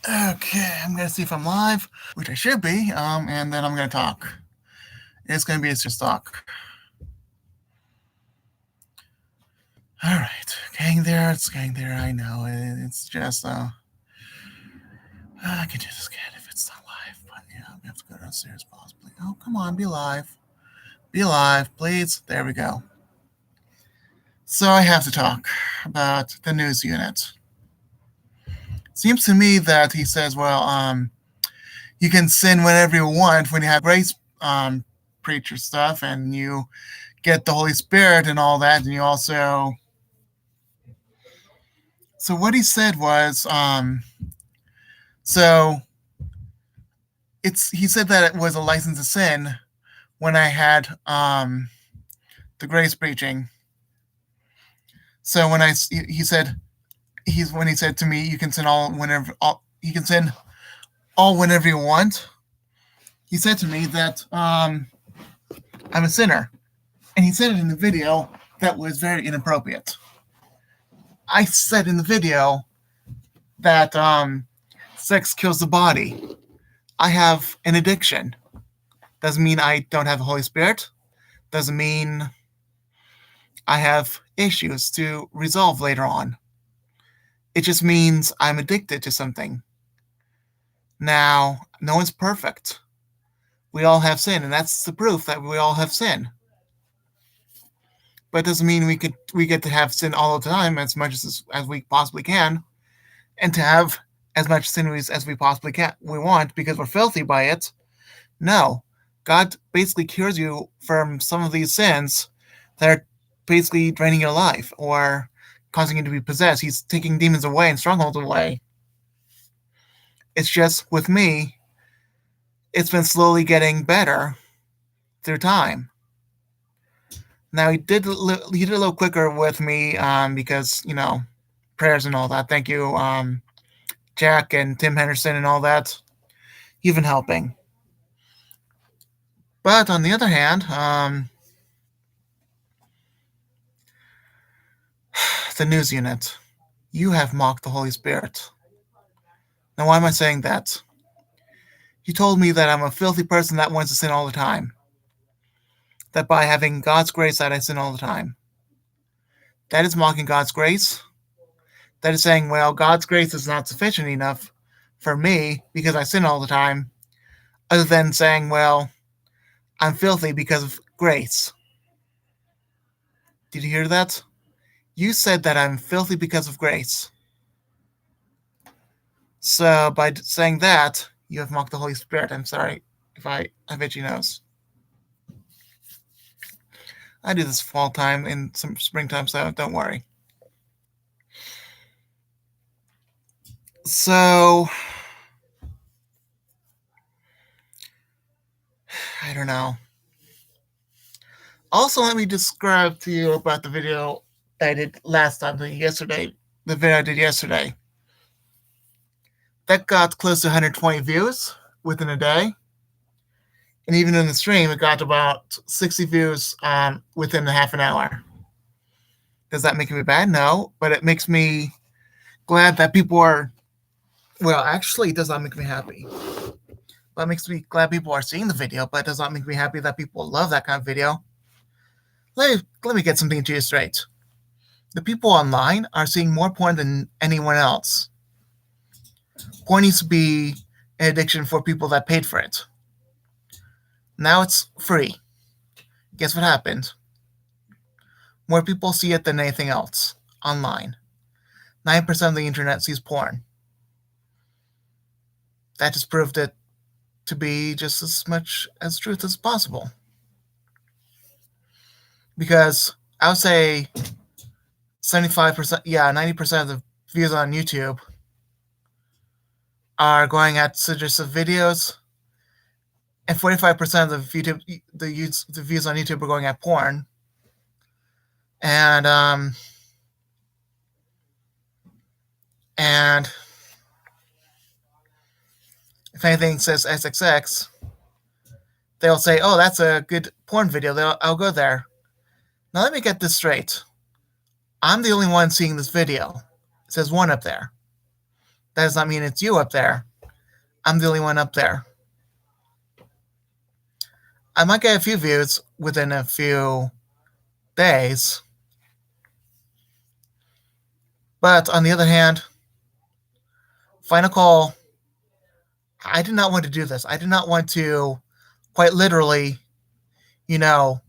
Okay, I'm gonna see if I'm live, which I should be, and then I'm gonna talk. It's gonna be a serious talk. All right, getting there. It's getting there. I know. It's just I can do this again if it's not live, but yeah, we have to go downstairs possibly. Oh, come on, be live. Be live, please. There we go. So I have to talk about the news unit. Seems to me that he says, well, you can sin whenever you want when you have grace preacher stuff and you get the Holy Spirit and all that, and you also. So what he said was, so he said that it was a license to sin when I had the grace preaching. So when he said when he said to me, you can sin you can sin all whenever you want. He said to me that I'm a sinner, and he said it in the video that was very inappropriate. I said in the video that sex kills the body. I have an addiction. Doesn't mean I don't have the Holy Spirit. Doesn't mean I have issues to resolve later on. It just means I'm addicted to something. Now, no one's perfect. We all have sin, and that's the proof that we all have sin. But it doesn't mean we get to have sin all the time as much as we possibly can, and to have as much sin as we possibly we want because we're filthy by it. No, God basically cures you from some of these sins that are basically draining your life or causing you to be possessed. He's taking demons away and strongholds away. It's just with me, it's been slowly getting better through time. Now he did a little quicker with me because prayers and all that. Thank you, Jack and Tim Henderson and all that. You've been helping. But on the other hand, the news unit, you have mocked the Holy Spirit. Now, why am I saying that? You told me that I'm a filthy person that wants to sin all the time. That by having God's grace that I sin all the time. That is mocking God's grace. That is saying, well, God's grace is not sufficient enough for me because I sin all the time, other than saying, well, I'm filthy because of grace. Did you hear that? You said that I'm filthy because of grace. So by saying that, you have mocked the Holy Spirit. I'm sorry if I have itchy nose. I do this fall time and some springtime, so don't worry. So, I don't know. Also, let me describe to you about the video that I did last time, yesterday. The video I did yesterday. That got close to 120 views within a day. And even in the stream, it got about 60 views within a half an hour. Does that make me bad? No, but it makes me glad that people are. Well, actually, it does not make me happy. But it makes me glad people are seeing the video, but it does not make me happy that people love that kind of video. Let me get something to you straight. The people online are seeing more porn than anyone else. Porn used to be an addiction for people that paid for it. Now it's free. Guess what happened? More people see it than anything else online. 9% of the internet sees porn. That just proved it to be just as much as truth as possible. Because I would say 75%, 90% of the views on YouTube are going at suggestive videos, and 45% of the views on YouTube are going at porn. And if anything says XXX, they'll say, "Oh, that's a good porn video. I'll go there." Now let me get this straight. I'm the only one seeing this video. It says 1 up there. That does not mean it's you up there. I'm the only one up there. I might get a few views within a few days. But on the other hand, Final Call, I did not want to do this. I did not want to quite literally, go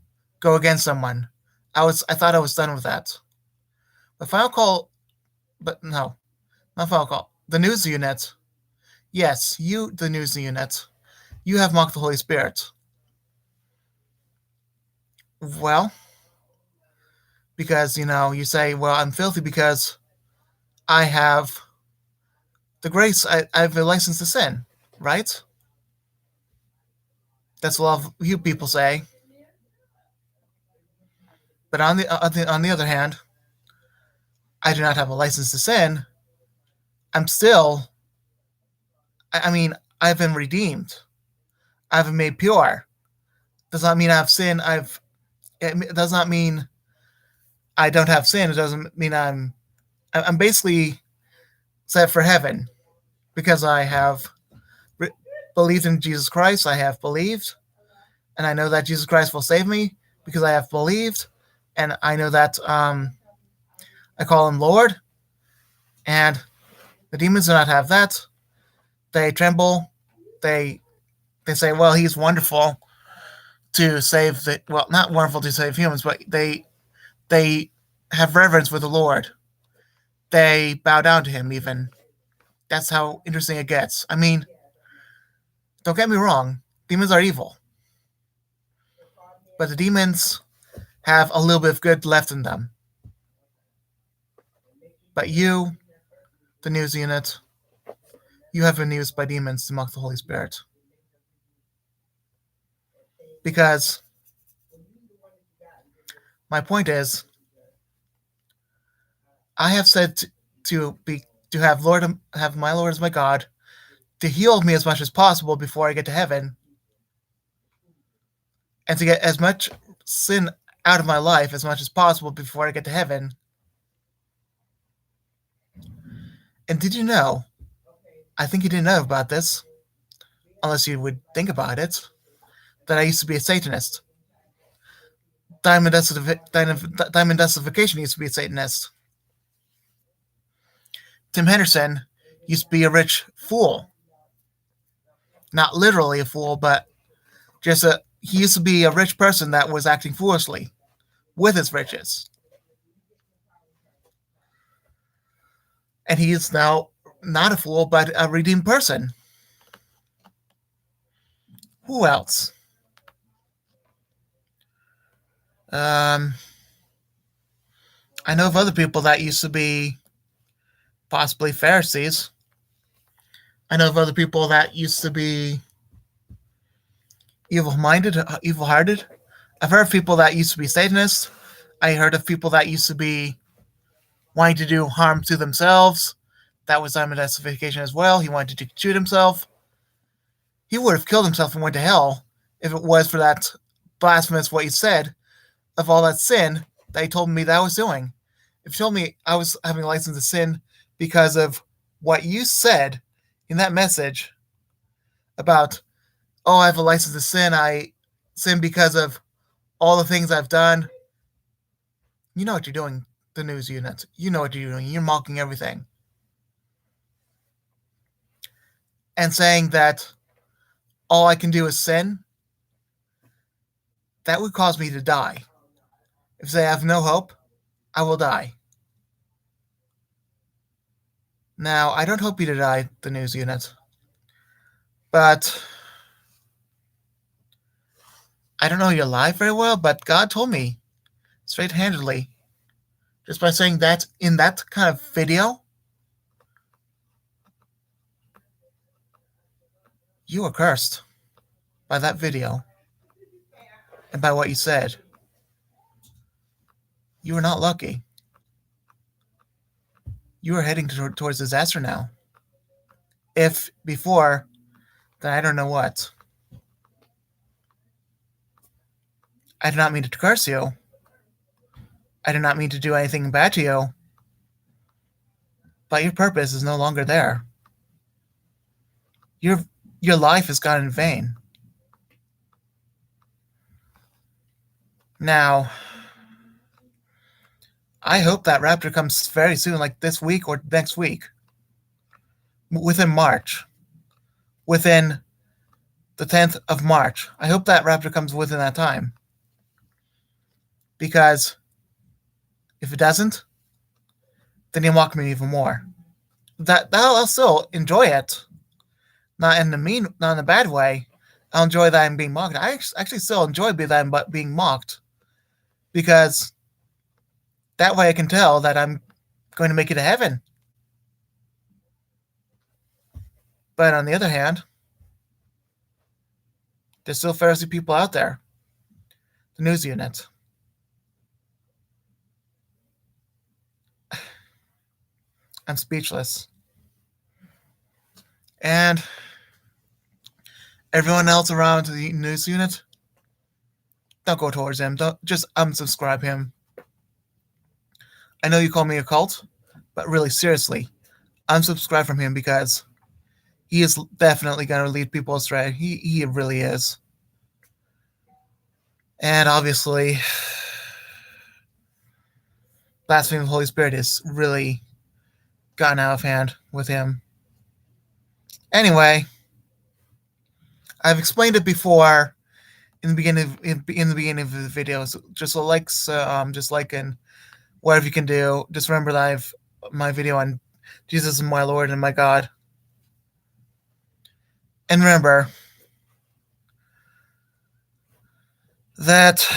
against someone. I thought I was done with that. But Final Call, but no, not Final Call. The news unit. Yes, you, the news unit. You have mocked the Holy Spirit. Well, because, you say, well, I'm filthy because I have the grace, I have a license to sin, right? That's what a lot of you people say. But on the other hand, I do not have a license to sin. I'm still, I've been redeemed. I've been made pure. Does not mean I have sin. It does not mean I don't have sin. It doesn't mean I'm basically set for heaven because I have believed in Jesus Christ. I have believed, and I know that Jesus Christ will save me because I have believed, and I know that I call him Lord, and the demons do not have that. They tremble. They say, well, he's wonderful to save not wonderful to save humans, but they have reverence for the Lord. They bow down to him even. That's how interesting it gets. Don't get me wrong, demons are evil. But the demons have a little bit of good left in them. But you, the news unit, you have been used by demons to mock the Holy Spirit. Because my point is, I have said to have my Lord as my God, to heal me as much as possible before I get to heaven, and to get as much sin out of my life as much as possible before I get to heaven. And did you know? I think you didn't know about this, unless you would think about it, that I used to be a Satanist. Diamond Justification used to be a Satanist. Tim Henderson used to be a rich fool. Not literally a fool, but he used to be a rich person that was acting foolishly with his riches. And he is now not a fool, but a redeemed person. Who else? I know of other people that used to be possibly Pharisees. I know of other people that used to be evil-minded, evil-hearted. I've heard of people that used to be Satanists. I heard of people that used to be wanting to do harm to themselves. That was Diamond Justification as well. He wanted to shoot himself. He would have killed himself and went to hell if it was for that blasphemous what he said of all that sin that he told me that I was doing. If he told me I was having a license to sin because of what you said in that message about, oh, I have a license to sin, I sin because of all the things I've done. You know what you're doing, the news unit. You know what you're doing. You're mocking everything. And saying that all I can do is sin, that would cause me to die. If they have no hope, I will die. Now, I don't hope you to die, the news unit. But I don't know your life very well, but God told me straight-handedly, just by saying that in that kind of video, you were cursed by that video and by what you said. You were not lucky. You are heading towards disaster now. If before, then I don't know what. I did not mean to curse you. I did not mean to do anything bad to you. But your purpose is no longer there. your life is gone in vain. Now, I hope that rapture comes very soon, like this week or next week. Within March. Within the 10th of March. I hope that rapture comes within that time. Because if it doesn't, then he'll mock me even more. I'll still enjoy it. Not in a bad way. I'll enjoy that I'm being mocked. I actually still enjoy that I'm being mocked. Because that way I can tell that I'm going to make it to heaven. But on the other hand, there's still Pharisee people out there. The news unit. I'm speechless. And everyone else around the news unit, don't go towards him. Don't just unsubscribe him. I know you call me a cult, but really, seriously, unsubscribe from him because he is definitely going to lead people astray. He really is. And obviously, blasphemy of the Holy Spirit is really gotten out of hand with him. Anyway, I've explained it before in the beginning of the video. So just like and whatever you can do. Just remember that I've my video on Jesus is my Lord and my God. And remember that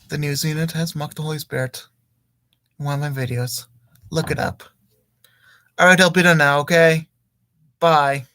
the news unit has mocked the Holy Spirit in one of my videos. Look it up. Alright, I'll be done now, okay? Bye.